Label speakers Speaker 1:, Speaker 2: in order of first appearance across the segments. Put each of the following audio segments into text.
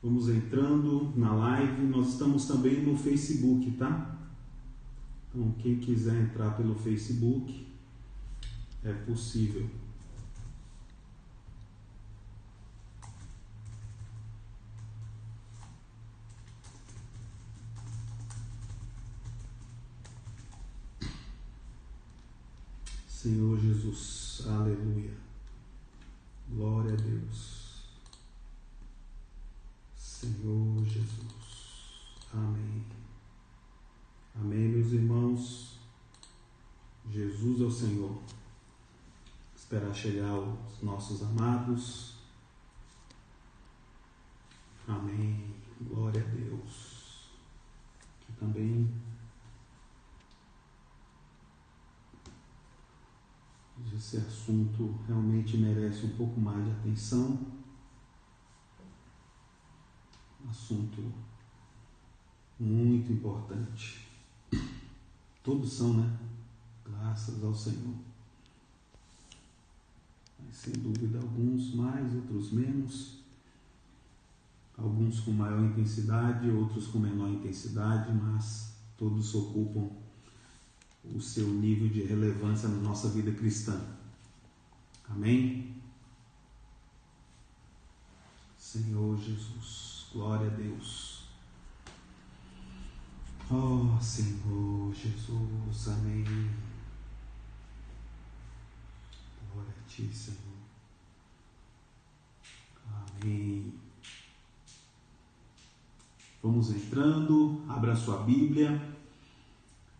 Speaker 1: Vamos entrando na live. Nós estamos também no Facebook, tá? Então, quem quiser entrar pelo Facebook, é possível. Senhor Jesus, aleluia. Glória a Deus. Senhor Jesus, amém. Amém, meus irmãos. Jesus é o Senhor. Esperar chegar os nossos amados. Amém. Glória a Deus. Aqui também. Esse assunto realmente merece um pouco mais de atenção. Assunto muito importante. Todos são, né? Graças ao Senhor. Mas, sem dúvida, alguns mais, outros menos. Alguns com maior intensidade, outros com menor intensidade, mas todos ocupam o seu nível de relevância na nossa vida cristã. Amém? Senhor Jesus, glória a Deus. Oh, Senhor Jesus, amém. Glória a Ti, Senhor. Amém. Vamos entrando, abra sua Bíblia.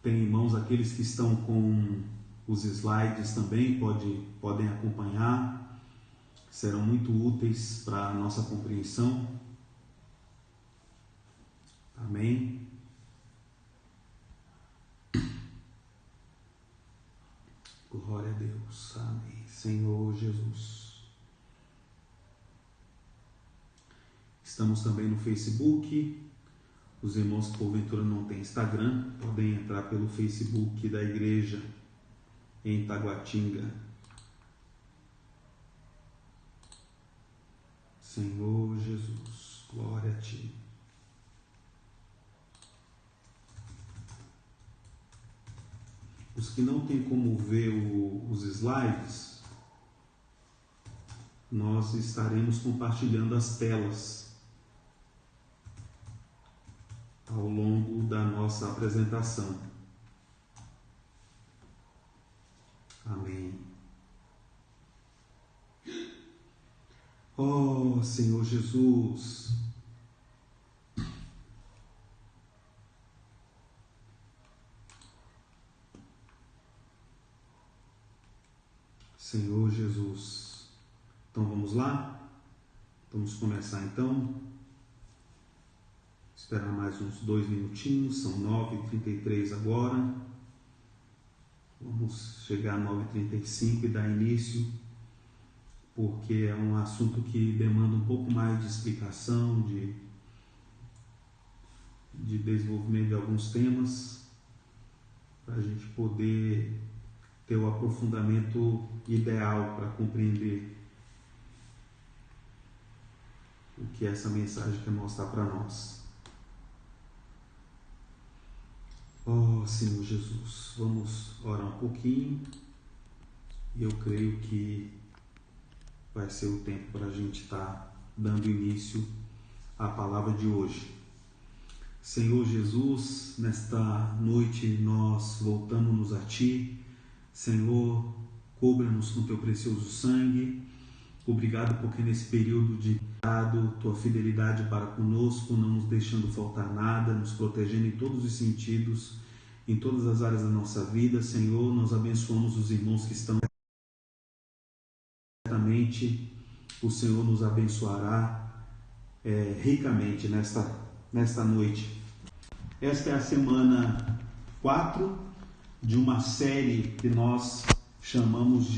Speaker 1: Tem em mãos aqueles que estão com os slides também, podem acompanhar, serão muito úteis para a nossa compreensão. Amém? Glória a Deus, amém. Senhor Jesus. Estamos também no Facebook. Os irmãos que porventura não têm Instagram, podem entrar pelo Facebook da igreja em Taguatinga. Senhor Jesus, glória a Ti. Os que não têm como ver os slides, nós estaremos compartilhando as telas ao longo da nossa apresentação. Amém. Oh, Senhor Jesus. Senhor Jesus. Então vamos lá? Vamos começar então. Esperar mais uns 2 minutinhos, são 9h33 agora. Vamos chegar a 9h35 e dar início, porque é um assunto que demanda um pouco mais de explicação, de desenvolvimento de alguns temas, para a gente poder ter o aprofundamento ideal para compreender o que essa mensagem quer mostrar para nós. Oh, Senhor Jesus, vamos orar um pouquinho e eu creio que vai ser o tempo para a gente estar dando início à palavra de hoje. Senhor Jesus, nesta noite nós voltamos-nos a Ti. Senhor, cubra-nos com Teu precioso sangue. Obrigado porque nesse período de Tua fidelidade para conosco, não nos deixando faltar nada, nos protegendo em todos os sentidos, em todas as áreas da nossa vida. Senhor, nós abençoamos os irmãos que estão certamente. O Senhor nos abençoará ricamente nesta noite. Esta é a semana 4 de uma série que nós chamamos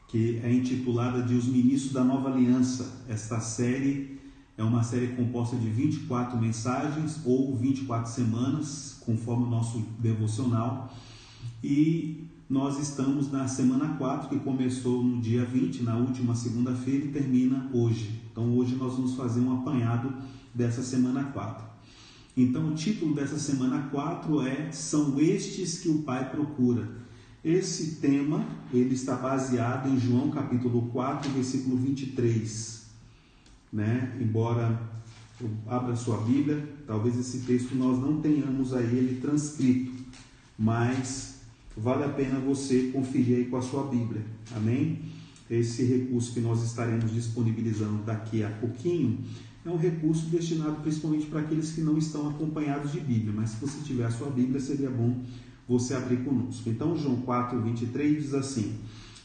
Speaker 1: que é intitulada de Os Ministros da Nova Aliança. Esta série é uma série composta de 24 mensagens ou 24 semanas, conforme o nosso devocional. E nós estamos na semana 4, que começou no dia 20, na última segunda-feira, e termina hoje. Então hoje nós vamos fazer um apanhado dessa semana 4. Então o título dessa semana 4 é São Estes que o Pai Procura. Esse tema ele está baseado em João capítulo 4, versículo 23. Embora eu abra sua Bíblia, talvez esse texto nós não tenhamos aí ele transcrito, mas vale a pena você conferir aí com a sua Bíblia, amém? Esse recurso que nós estaremos disponibilizando daqui a pouquinho é um recurso destinado principalmente para aqueles que não estão acompanhados de Bíblia, mas se você tiver a sua Bíblia, seria bom você abrir conosco. Então, João 4, 23 diz assim: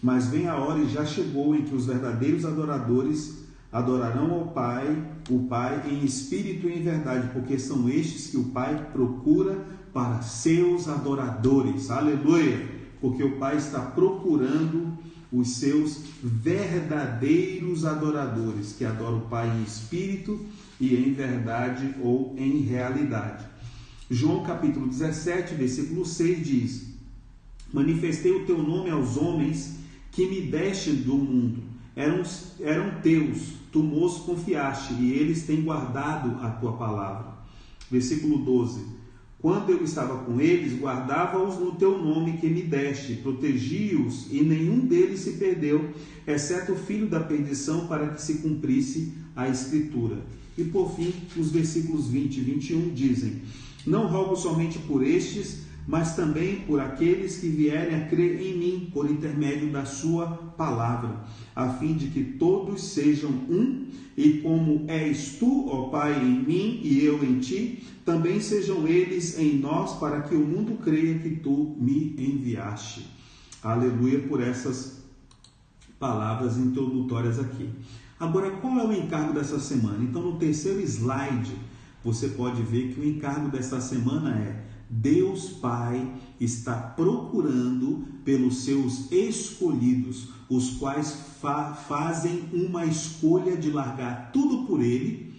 Speaker 1: Mas vem a hora e já chegou em que os verdadeiros adoradores adorarão ao Pai, o Pai em espírito e em verdade, porque são estes que o Pai procura para seus adoradores. Aleluia! Porque o Pai está procurando os seus verdadeiros adoradores, que adoram o Pai em espírito e em verdade ou em realidade. João capítulo 17, versículo 6 diz: Manifestei o teu nome aos homens que me deste do mundo. Eram teus, tu nos confiaste, e eles têm guardado a tua palavra. Versículo 12: Quando eu estava com eles, guardava-os no teu nome que me deste, protegi-os, e nenhum deles se perdeu, exceto o filho da perdição, para que se cumprisse a Escritura. E por fim, os versículos 20 e 21 dizem: Não rogo somente por estes, mas também por aqueles que vierem a crer em mim, por intermédio da sua palavra, a fim de que todos sejam um, e como és tu, ó Pai, em mim e eu em ti, também sejam eles em nós, para que o mundo creia que tu me enviaste. Aleluia por essas palavras introdutórias aqui. Agora, qual é o encargo dessa semana? Então, no terceiro slide, você pode ver que o encargo dessa semana é: Deus Pai está procurando pelos seus escolhidos, os quais fazem uma escolha de largar tudo por Ele,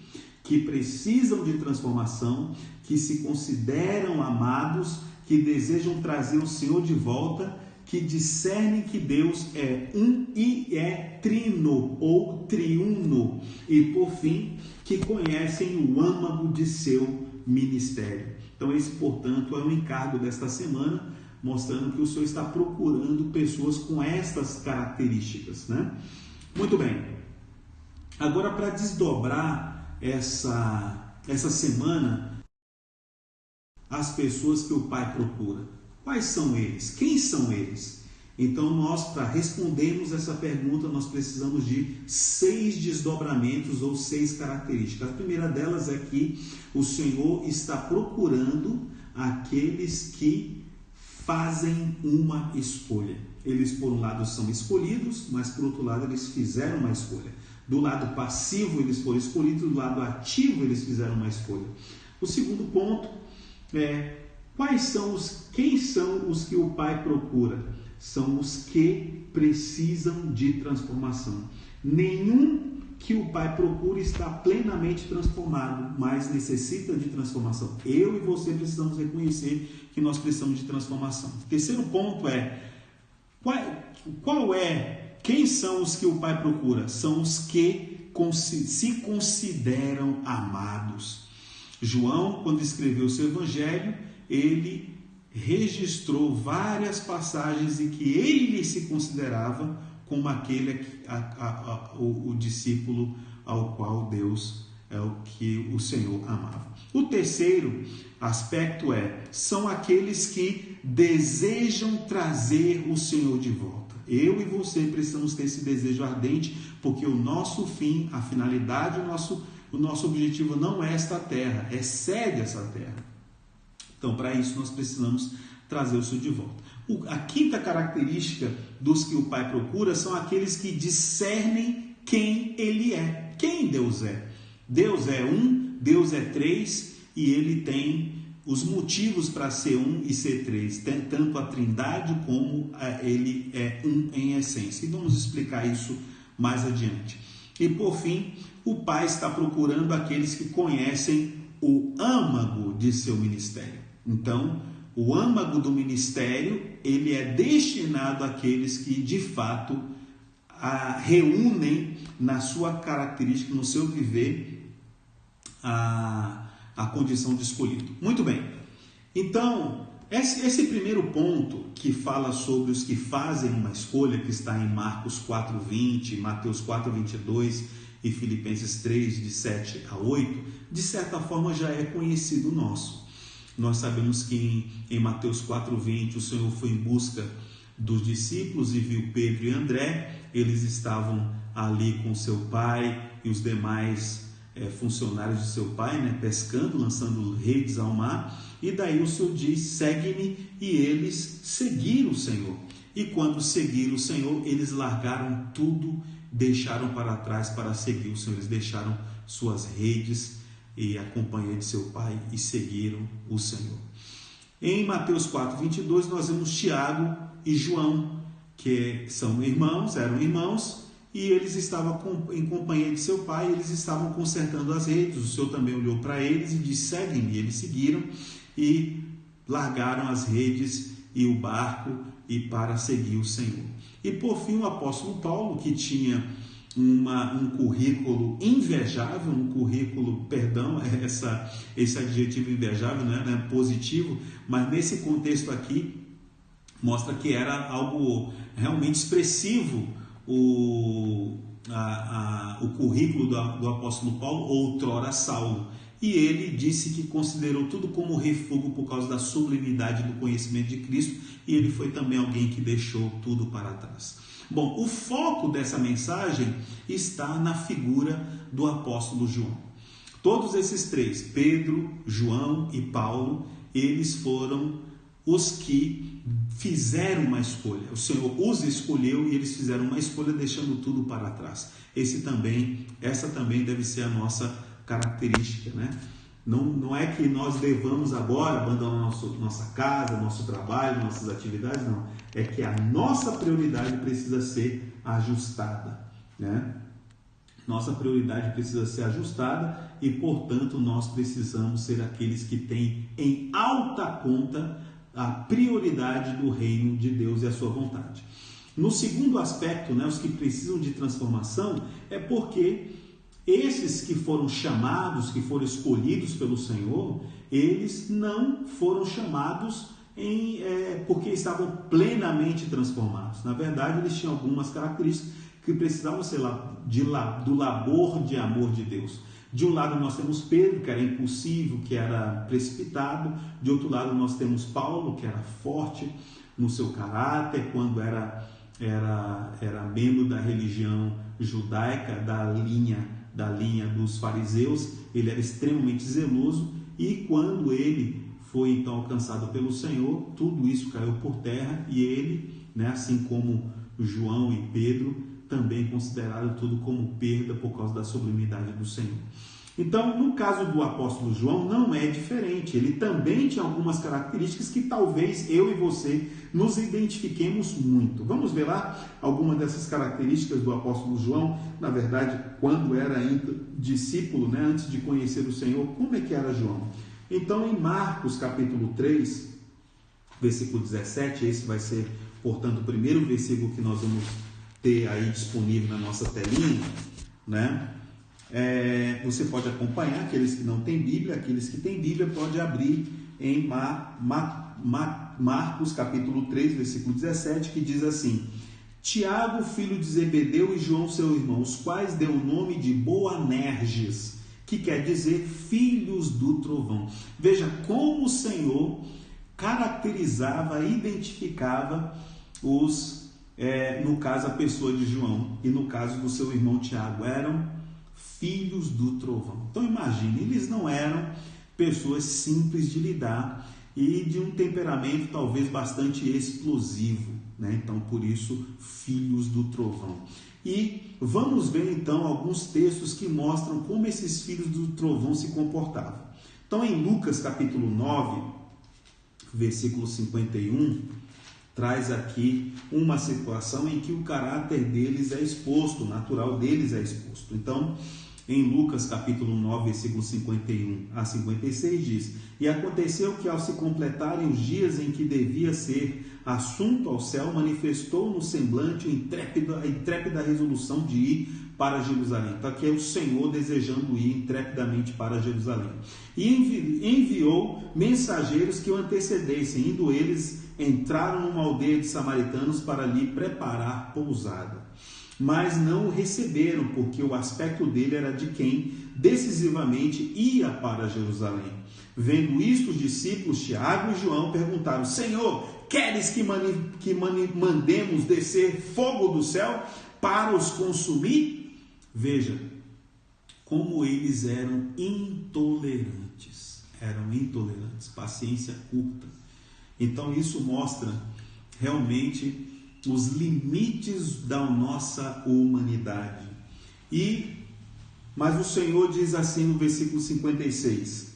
Speaker 1: que precisam de transformação, que se consideram amados, que desejam trazer o Senhor de volta, que discernem que Deus é um e é trino ou triuno, e por fim, que conhecem o âmago de seu ministério. Então esse, portanto, é o encargo desta semana, mostrando que o Senhor está procurando pessoas com estas características, Muito bem. Agora, para desdobrar essa semana, as pessoas que o Pai procura. Quais são eles? Quem são eles? Então, nós, para respondermos essa pergunta, nós precisamos de 6 desdobramentos ou 6 características. A primeira delas é que o Senhor está procurando aqueles que fazem uma escolha. Eles, por um lado, são escolhidos, mas, por outro lado, eles fizeram uma escolha. Do lado passivo, eles foram escolhidos, do lado ativo, eles fizeram uma escolha. O segundo ponto é: quem são os que o Pai procura? São os que precisam de transformação. Nenhum que o Pai procura está plenamente transformado, mas necessita de transformação. Eu e você precisamos reconhecer que nós precisamos de transformação. Terceiro ponto é: quem são os que o Pai procura? São os que se consideram amados. João, quando escreveu o seu evangelho, ele registrou várias passagens em que ele se considerava como aquele o discípulo ao qual Deus é o que o Senhor amava. O terceiro aspecto são aqueles que desejam trazer o Senhor de volta. Eu e você precisamos ter esse desejo ardente, porque o nosso fim, a finalidade, o nosso objetivo não é esta terra, excede essa terra. Então, para isso, nós precisamos trazer o Senhor de volta. A quinta característica dos que o Pai procura são aqueles que discernem quem Ele é. Quem Deus é? Deus é um, Deus é três, e Ele tem os motivos para ser um e ser três. Tanto a Trindade como Ele é um em essência. E vamos explicar isso mais adiante. E por fim, o Pai está procurando aqueles que conhecem o âmago de seu ministério. Então, o âmago do ministério, ele é destinado àqueles que de fato reúnem na sua característica, no seu viver, a condição de escolhido. Muito bem. Então, esse primeiro ponto que fala sobre os que fazem uma escolha, que está em Marcos 4:20, Mateus 4:22 e Filipenses 3, de 7 a 8, de certa forma já é conhecido nosso. Nós sabemos que em Mateus 4:20 o Senhor foi em busca dos discípulos e viu Pedro e André. Eles estavam ali com seu pai e os demais funcionários de seu pai, né, pescando, lançando redes ao mar. E daí o Senhor diz: segue-me, e eles seguiram o Senhor. E quando seguiram o Senhor, eles largaram tudo, deixaram para trás para seguir o Senhor. Eles deixaram suas redes e a companhia de seu pai e seguiram o Senhor. Em Mateus 4:22 nós vemos Tiago e João, que eram irmãos, e eles estavam em companhia de seu pai. Eles estavam consertando as redes. O Senhor também olhou para eles e disse: segue-me. Eles seguiram e largaram as redes e o barco e para seguir o Senhor. E por fim o apóstolo Paulo, que tinha um currículo invejável, esse adjetivo invejável não é positivo, mas nesse contexto aqui mostra que era algo realmente expressivo o currículo do apóstolo Paulo, outrora Saulo. E ele disse que considerou tudo como refúgio por causa da sublimidade do conhecimento de Cristo, e ele foi também alguém que deixou tudo para trás. Bom, o foco dessa mensagem está na figura do apóstolo João. Todos esses três, Pedro, João e Paulo, eles foram os que fizeram uma escolha. O Senhor os escolheu e eles fizeram uma escolha deixando tudo para trás. Essa também deve ser a nossa característica, né? Não é que nós devamos agora abandonar nossa casa, nosso trabalho, nossas atividades, não. É que a nossa prioridade precisa ser ajustada, né? Nossa prioridade precisa ser ajustada e, portanto, nós precisamos ser aqueles que têm em alta conta a prioridade do reino de Deus e a sua vontade. No segundo aspecto, né, os que precisam de transformação, é porque esses que foram chamados, que foram escolhidos pelo Senhor, eles não foram chamados porque estavam plenamente transformados. Na verdade, eles tinham algumas características que precisavam ser do labor de amor de Deus. De um lado nós temos Pedro, que era impulsivo, que era precipitado. De outro lado nós temos Paulo, que era forte no seu caráter, quando era membro da religião judaica, da linha dos fariseus. Ele era extremamente zeloso, e quando ele foi então alcançado pelo Senhor, tudo isso caiu por terra, e ele, né, assim como João e Pedro, também consideraram tudo como perda por causa da sublimidade do Senhor. Então, no caso do apóstolo João, não é diferente. Ele também tinha algumas características que talvez eu e você nos identifiquemos muito. Vamos ver lá algumas dessas características do apóstolo João. Na verdade, quando era ainda discípulo, né, antes de conhecer o Senhor, como é que era João? Então, em Marcos capítulo 3, versículo 17, esse vai ser, portanto, o primeiro versículo que nós vamos ter aí disponível na nossa telinha, né? Você pode acompanhar, aqueles que não têm Bíblia, aqueles que têm Bíblia pode abrir em Marcos capítulo 3, versículo 17, que diz assim: Tiago, filho de Zebedeu, e João, seu irmão, os quais deu o nome de Boanerges, que quer dizer filhos do trovão. Veja como o Senhor caracterizava, identificava no caso a pessoa de João e no caso do seu irmão Tiago, eram filhos do trovão. Então imagine, eles não eram pessoas simples de lidar e de um temperamento talvez bastante explosivo, né? Então por isso filhos do trovão. E vamos ver então alguns textos que mostram como esses filhos do trovão se comportavam. Então em Lucas capítulo 9, versículo 51, traz aqui uma situação em que o caráter deles é exposto, o natural deles é exposto. Então, Em Lucas capítulo 9, versículo 51 a 56 diz: E aconteceu que, ao se completarem os dias em que devia ser assunto ao céu, manifestou no semblante a intrépida resolução de ir para Jerusalém. Então aqui é o Senhor desejando ir intrepidamente para Jerusalém. E enviou mensageiros que o antecedessem. Indo eles, entraram numa aldeia de samaritanos para lhe preparar pousada. Mas não o receberam, porque o aspecto dele era de quem decisivamente ia para Jerusalém. Vendo isto, os discípulos Tiago e João perguntaram: Senhor, queres que mandemos descer fogo do céu para os consumir? Veja como eles eram intolerantes, paciência curta. Então isso mostra realmente os limites da nossa humanidade. Mas o Senhor diz assim no versículo 56: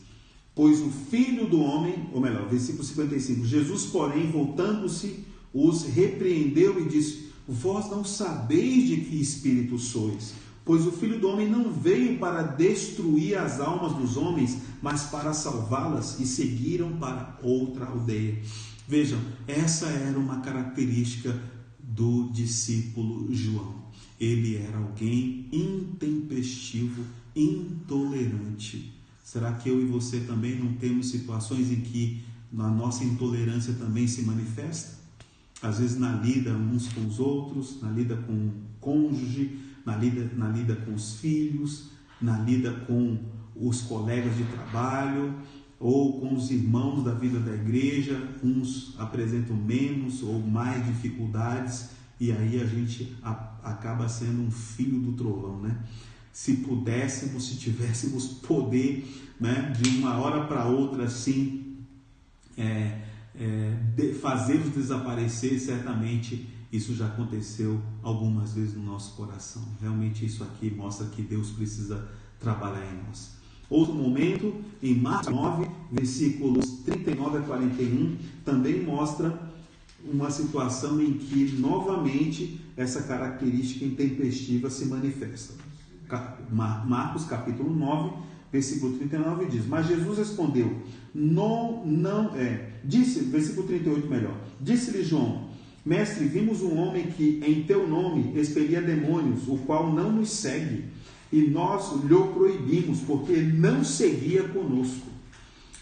Speaker 1: Pois o Filho do Homem, ou melhor, versículo 55, Jesus, porém, voltando-se, os repreendeu e disse: Vós não sabeis de que espírito sois, pois o Filho do Homem não veio para destruir as almas dos homens, mas para salvá-las. E seguiram para outra aldeia. Vejam, essa era uma característica do discípulo João. Ele era alguém intempestivo, intolerante. Será que eu e você também não temos situações em que a nossa intolerância também se manifesta? Às vezes na lida uns com os outros, na lida com o cônjuge, na lida com os filhos, na lida com os colegas de trabalho, ou com os irmãos da vida da igreja. Uns apresentam menos ou mais dificuldades, e aí a gente acaba sendo um filho do trovão, né? Se pudéssemos, se tivéssemos poder, né, de uma hora para outra assim, fazê-los desaparecer, certamente isso já aconteceu algumas vezes no nosso coração. Realmente isso aqui mostra que Deus precisa trabalhar em nós. Outro momento, em Marcos 9, versículos 39 a 41, também mostra uma situação em que novamente essa característica intempestiva se manifesta. Marcos capítulo 9, versículo 39 diz: Mas Jesus respondeu, versículo 38 melhor, disse-lhe João: Mestre, vimos um homem que em teu nome expelia demônios, o qual não nos segue, e nós lhe proibimos, porque não seguia conosco.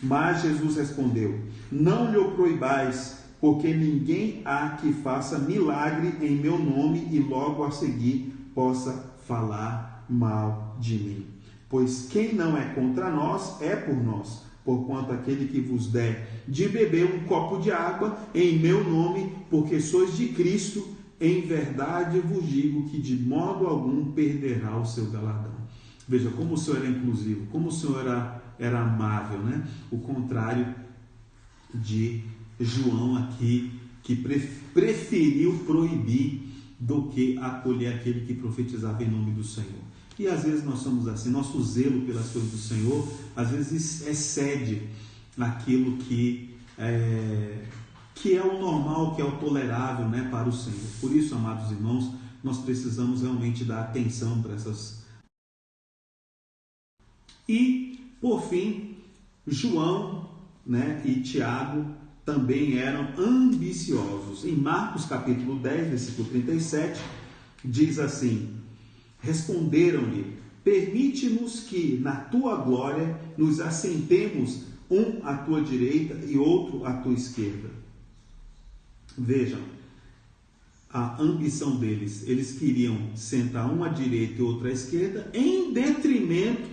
Speaker 1: Mas Jesus respondeu: Não lhe proibais, porque ninguém há que faça milagre em meu nome e logo a seguir possa falar mal de mim. Pois quem não é contra nós é por nós. Porquanto aquele que vos der de beber um copo de água em meu nome, porque sois de Cristo, em verdade vos digo que de modo algum perderá o seu galardão. Veja como o Senhor era inclusivo, como o Senhor era amável, né? O contrário de João aqui, que preferiu proibir do que acolher aquele que profetizava em nome do Senhor. E às vezes nós somos assim, nosso zelo pelas coisas do Senhor, às vezes excede aquilo que é o normal, que é o tolerável, né, para o Senhor. Por isso, amados irmãos, nós precisamos realmente dar atenção para essas. E, por fim, João, né, e Tiago também eram ambiciosos. Em Marcos capítulo 10, versículo 37, diz assim: Responderam-lhe: Permite-nos que na tua glória nos assentemos, um à tua direita e outro à tua esquerda. Vejam a ambição deles. Eles queriam sentar um à direita e outro à esquerda, em detrimento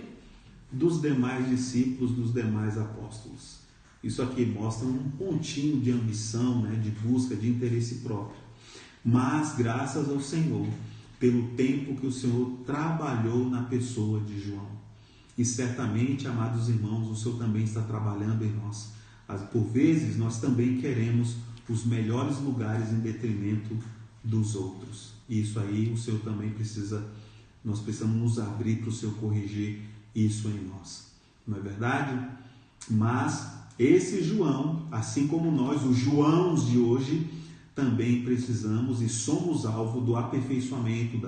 Speaker 1: dos demais discípulos, dos demais apóstolos. Isso aqui mostra um pontinho de ambição, né, de busca, de interesse próprio. Mas graças ao Senhor, pelo tempo que o Senhor trabalhou na pessoa de João. E certamente, amados irmãos, o Senhor também está trabalhando em nós. Por vezes, nós também queremos os melhores lugares em detrimento dos outros. E isso aí, o Senhor também nós precisamos nos abrir para o Senhor corrigir isso em nós. Não é verdade? Mas esse João, assim como nós, os Joãos de hoje, também precisamos e somos alvo do aperfeiçoamento,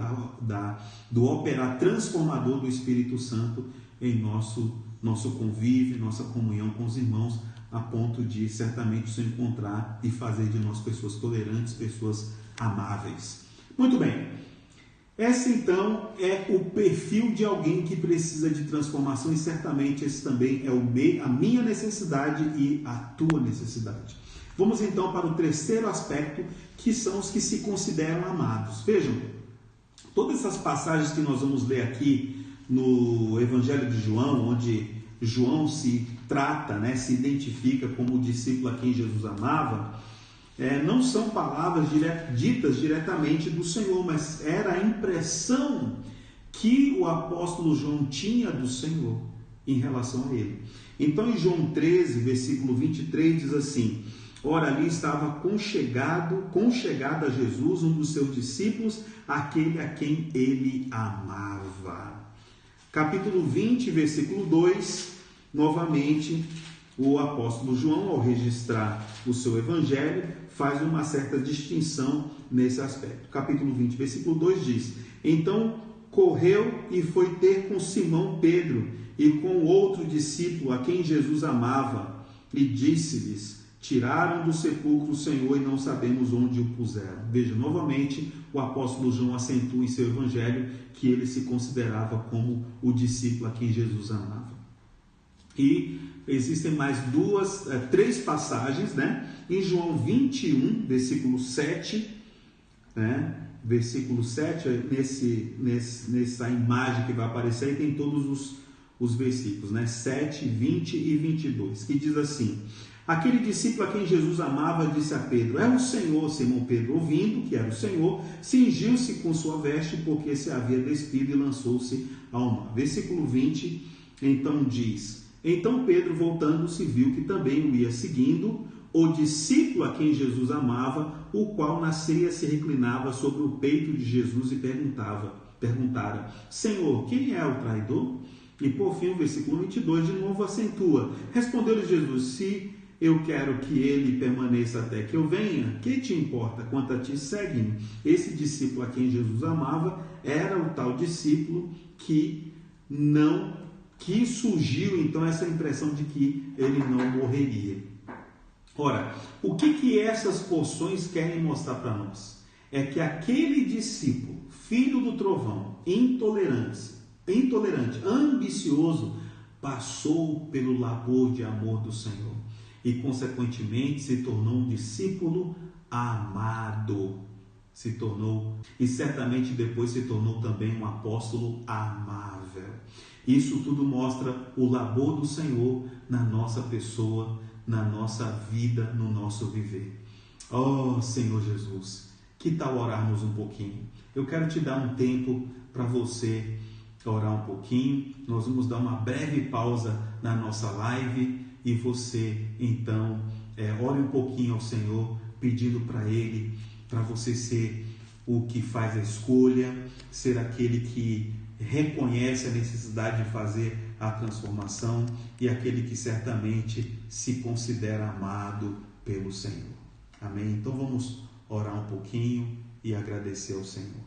Speaker 1: do operar transformador do Espírito Santo em nosso convívio, nossa comunhão com os irmãos, a ponto de certamente se encontrar e fazer de nós pessoas tolerantes, pessoas amáveis. Muito bem, esse então é o perfil de alguém que precisa de transformação, e certamente esse também é a minha necessidade e a tua necessidade. Vamos então para o terceiro aspecto, que são os que se consideram amados. Vejam, todas essas passagens que nós vamos ler aqui no Evangelho de João, onde João se trata, se identifica como o discípulo a quem Jesus amava, não são palavras ditas diretamente do Senhor, mas era a impressão que o apóstolo João tinha do Senhor em relação a ele. Então, em João 13, versículo 23, diz assim: ora, ali estava conchegado a Jesus, um dos seus discípulos, aquele a quem ele amava. Capítulo 20, versículo 2, novamente, o apóstolo João, ao registrar o seu evangelho, faz uma certa distinção nesse aspecto. Capítulo 20, versículo 2 diz: então correu e foi ter com Simão Pedro e com outro discípulo a quem Jesus amava, e disse-lhes: tiraram do sepulcro o Senhor e não sabemos onde o puseram. Veja, novamente, o apóstolo João acentua em seu evangelho que ele se considerava como o discípulo a quem Jesus amava. E existem mais três passagens, em João 21, versículo 7, versículo 7, nessa imagem que vai aparecer aí, tem todos os versículos, 7, 20 e 22, que diz assim: aquele discípulo a quem Jesus amava disse a Pedro: é o Senhor. Simão Pedro, ouvindo que era o Senhor, cingiu-se com sua veste, porque se havia despido, e lançou-se ao mar. Versículo 20, então diz: então Pedro, voltando-se, viu que também o ia seguindo o discípulo a quem Jesus amava, o qual na ceia se reclinava sobre o peito de Jesus e perguntara: Senhor, quem é o traidor? E por fim, o versículo 22 de novo acentua: respondeu-lhe Jesus: se eu quero que ele permaneça até que eu venha, que te importa? Quanto a ti, segue-me. Esse discípulo a quem Jesus amava era o tal discípulo que surgiu então essa impressão de que ele não morreria. Ora, o que essas porções querem mostrar para nós? É que aquele discípulo, filho do trovão, intolerante, ambicioso, passou pelo labor de amor do Senhor e, consequentemente, se tornou um discípulo amado. E certamente depois se tornou também um apóstolo amável. Isso tudo mostra o labor do Senhor na nossa pessoa, na nossa vida, no nosso viver. Oh, Senhor Jesus, que tal orarmos um pouquinho? Eu quero te dar um tempo para você orar um pouquinho. Nós vamos dar uma breve pausa na nossa live e você, então, ore um pouquinho ao Senhor, pedindo para Ele, para você ser o que faz a escolha, ser aquele que reconhece a necessidade de fazer a transformação e aquele que certamente se considera amado pelo Senhor. Amém? Então vamos orar um pouquinho e agradecer ao Senhor.